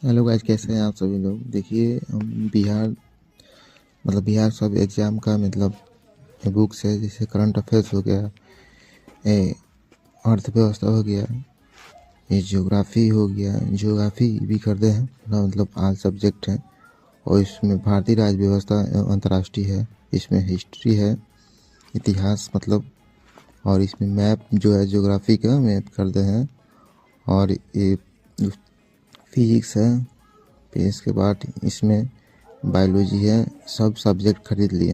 Hello guys, कैसे हैं आप सभी लोग। देखिए, हम बिहार सब एग्ज़ाम का मतलब बुक्स है, जैसे करंट अफेयर्स हो गया, ये अर्थव्यवस्था हो गया, ये ज्योग्राफी हो गया। ज्योग्राफी भी करते हैं मतलब आल सब्जेक्ट हैं। और इसमें भारतीय राज्य व्यवस्था अंतर्राष्ट्रीय है, इसमें हिस्ट्री है, इतिहास मतलब, और इसमें मैप जो है ज्योग्राफी का मैप करते हैं। और ये फिजिक्स है। फिर इसके बाद इसमें बायोलॉजी है। सब सब्जेक्ट खरीद लिए।